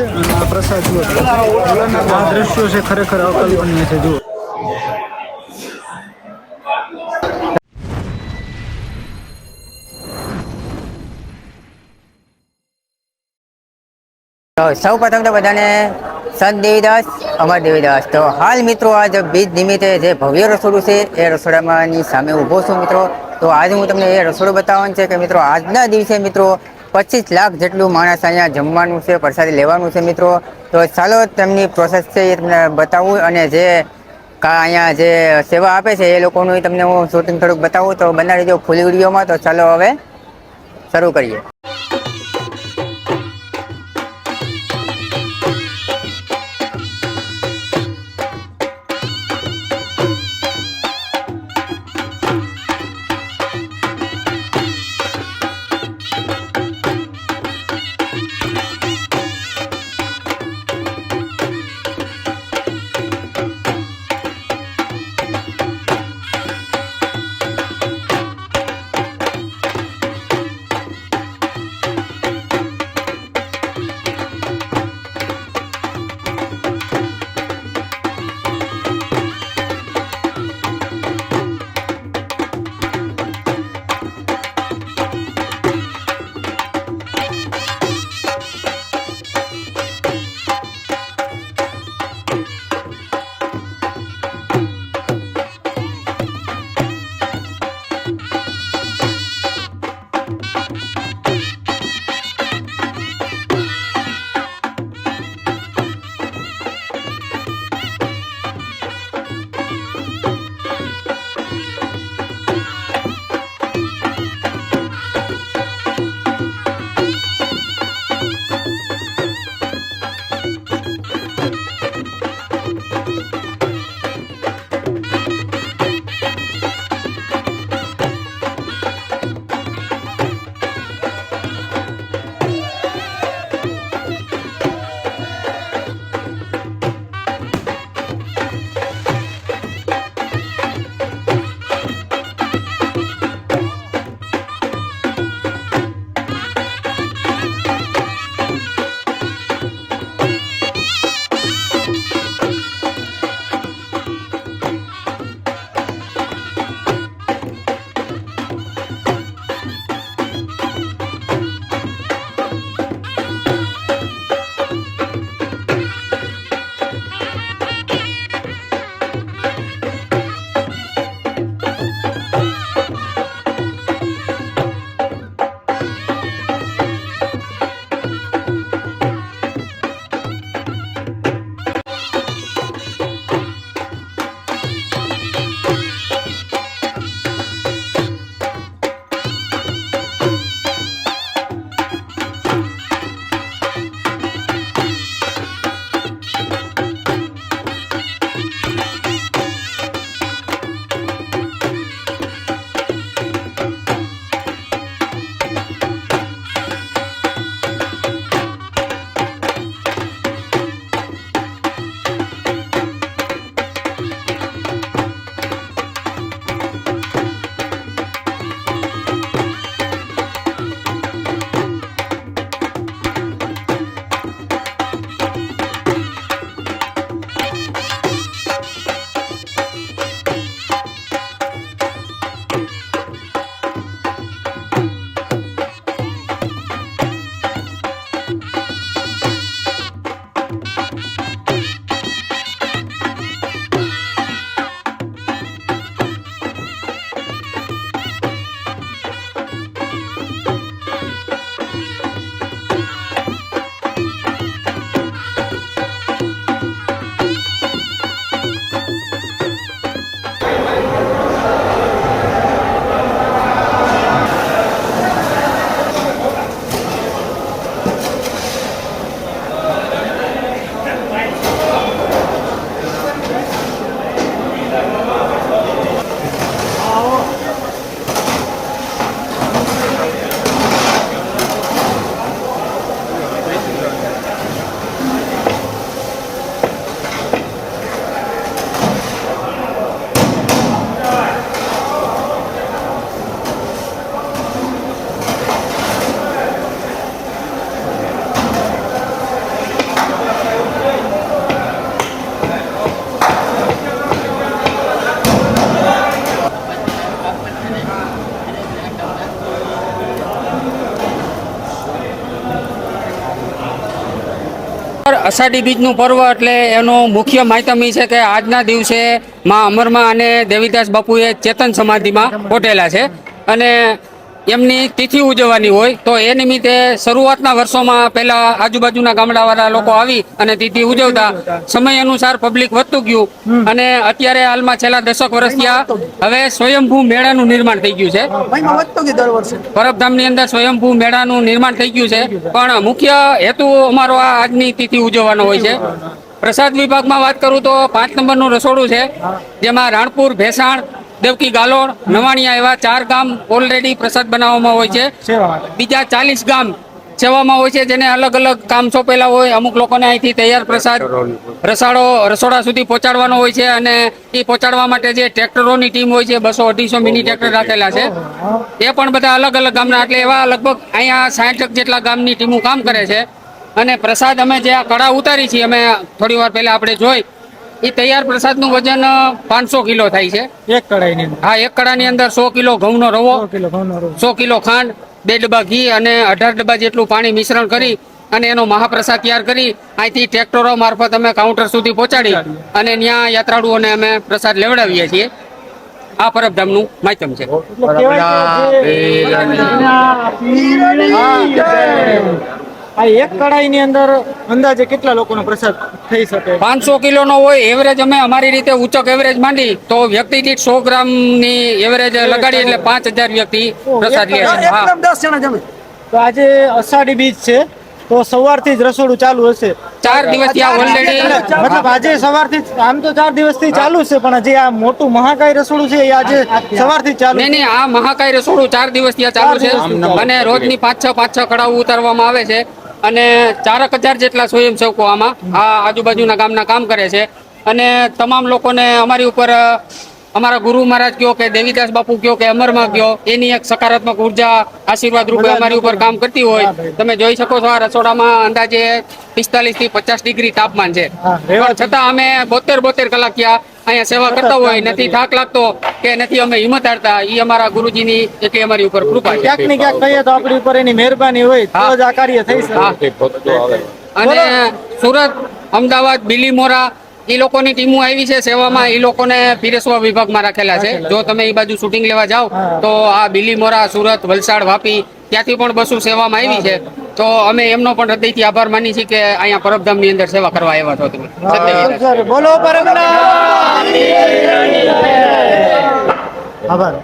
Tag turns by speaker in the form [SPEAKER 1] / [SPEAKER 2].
[SPEAKER 1] છે અને આ પ્રસાદ જુઓ આ દ્રશ્યો છે ખરેખર અકલ્પનીય છે જુઓ.
[SPEAKER 2] તો સૌ પ્રથમ તો બધાને સંત દેવીદાસ અમર દેવીદાસ. તો હાલ મિત્રો આજ બીજ નિમિત્તે જે ભવ્ય રસોડું છે એ રસોડામાંની સામે ઊભો છું મિત્રો. તો આજે હું તમને એ રસોડું બતાવવાનું છે કે મિત્રો આજના દિવસે મિત્રો 25 લાખ જેટલું માણસ અહીંયા જમવાનું છે, પ્રસાદી લેવાનું છે મિત્રો. તો ચાલો તેમની પ્રોસેસ છે એ તમને બતાવું અને જે અહીંયા જે સેવા આપે છે એ લોકોનું તમને હું શૂટિંગ થોડુંક બતાવું. તો બનાવી દો ફૂલ વિડીયોમાં. તો ચાલો હવે શરૂ કરીએ.
[SPEAKER 3] અષાઢી બીજનું પર્વ એટલે એનું મુખ્ય માધ્યમ એ છે કે આજના દિવસે માં અમરમાં અને દેવીદાસ બાપુએ ચેતન સમાધિમાં કોટેલા છે અને એમની તિથિ ઉજવવાની હોય તો એ નિમિત્તે શરૂઆતના વર્ષોમાં પહેલા આજુબાજુના ગામડાવાળા લોકો આવી અને તિથિ ઉજવતા. સમય અનુસાર પબ્લિક વધતું ગયું અને અત્યારે હાલમાં છેલ્લા 10 વર્ષથી હવે સ્વયંભૂ મેળાનું નિર્માણ થઈ ગયું છે. પરબધામની અંદર સ્વયંભૂ મેળાનું નિર્માણ થઈ ગયું છે, પણ મુખ્ય હેતુ અમારો આ આજની તિથિ ઉજવવાનો હોય છે. પ્રસાદ વિભાગમાં વાત કરું તો 5 નંબરનું રસોડું છે, જેમાં રાણપુર, ભેસાણ, દેવકી, ગાલોડ, નવાણિયા એવા 4 ગામ ઓલરેડી પ્રસાદ બનાવવામાં હોય છે. બીજા 40 ગામ સેવામાં હોય છે, જેને અલગ અલગ કામ સોંપેલા હોય. અમુક લોકોને અહીંથી તૈયાર પ્રસાદ રસોડા સુધી પહોંચાડવાનો હોય છે અને એ પહોંચાડવા માટે જે ટ્રેક્ટરોની ટીમ હોય છે, 200-250 મિની ટ્રેક્ટર રાખેલા છે, એ પણ બધા અલગ અલગ ગામના, એટલે એવા લગભગ અહીંયા 60 જેટલા ગામની ટીમો કામ કરે છે. અને પ્રસાદ અમે જે આ કડા ઉતારી છીએ, અમે થોડી વાર પહેલા આપણે જોઈ, એ તૈયાર પ્રસાદનું વજન 500 કિલો થાય છે
[SPEAKER 1] એક કડાઈની અંદર.
[SPEAKER 3] હા, એક કડાની અંદર 100 કિલો ઘઉંનો રવો, 100 કિલો ખાંડ, 2 ડબ્બા ઘી અને 18 ડબ્બા જેટલું પાણી મિશ્રણ કરી અને એનો મહાપ્રસાદ તૈયાર કરી અહીંથી ટ્રેક્ટરો મારફત અમે કાઉન્ટર સુધી પહોંચાડી અને ત્યાં યાત્રાળુઓને અમે પ્રસાદ લેવડાવીએ છીએ. આ પરબધામનું માધ્યમ છે.
[SPEAKER 1] આ એક કડાઈની અંદર અંદાજે કેટલા લોકોનો પ્રસાદ થઈ શકે?
[SPEAKER 3] 500 કિલોનો હોય એવરેજ. અમે અમારી રીતે ઉચક એવરેજ માંડી તો વ્યક્તિ દીઠ 100 ગ્રામની એવરેજ લગાડી એટલે 5000 વ્યક્તિ પ્રસાદ લે છે. હા.
[SPEAKER 1] તો આજે અષાઢી બીજ છે તો સવારથી જ રસોડું ચાલુ હશે?
[SPEAKER 3] 4 દિવસથી આ ઓલરેડી,
[SPEAKER 1] મતલબ આજે સવારથી આમ તો 4 દિવસથી ચાલુ છે, પણ જે આ મોટું મહાકાય રસોડું છે એ આજે સવારથી ચાલુ?
[SPEAKER 3] નહીં, આ મહાકાય રસોડું 4 દિવસથી આ ચાલુ છે અને રોજની 5-6 કડાઓ ઉતારવામાં આવે છે અને 4000 જેટલા સ્વયંસેવકો આમાં આ આજુબાજુના ગામના કામ કરે છે. અને તમામ લોકોને અમારી ઉપર અમારા ગુરુ મહારાજ કયો કે દેવીદાસ બાપુ કયો કે અમરમાં કયો, એની એક સકારાત્મક ઉર્જા આશીર્વાદ રૂપે અમારી ઉપર કામ કરતી હોય. તમે જોઈ શકો છો આ રસોડામાં અંદાજે 45 થી 50 ડિગ્રી તાપમાન છે, પણ છતાં અમે 72 કલાક અહીંયા સેવા કરતા હોય. નથી થાક લાગતો કે નથી અમે હિંમત હારતા. એ અમારા ગુરુજીની એટલી અમારી ઉપર કૃપા છે.
[SPEAKER 1] ક્યાંક ને ક્યાંક કહીએ તો આપણી ઉપર એની મહેરબાની હોય તો જ આ કાર્ય થઈ શકે.
[SPEAKER 3] અને સુરત, અમદાવાદ, બિલીમોરા એ લોકોની ટીમો આવી છે સેવામાં. એ લોકોને પીરસવા વિભાગમાં રાખેલા છે. જો તમે એ બાજુ શૂટિંગ લેવા જાઓ તો આ બિલીમોરા, સુરત, વલસાડ, વાપી ત્યાંથી પણ બસો સેવામાં આવી છે. તો અમે એમનો પણ હૃદયથી આભાર માની છીએ કે અહીંયા પરબધામની અંદર સેવા કરવા આવ્યા છો તમે.
[SPEAKER 1] બોલો પરબધામ. આભાર.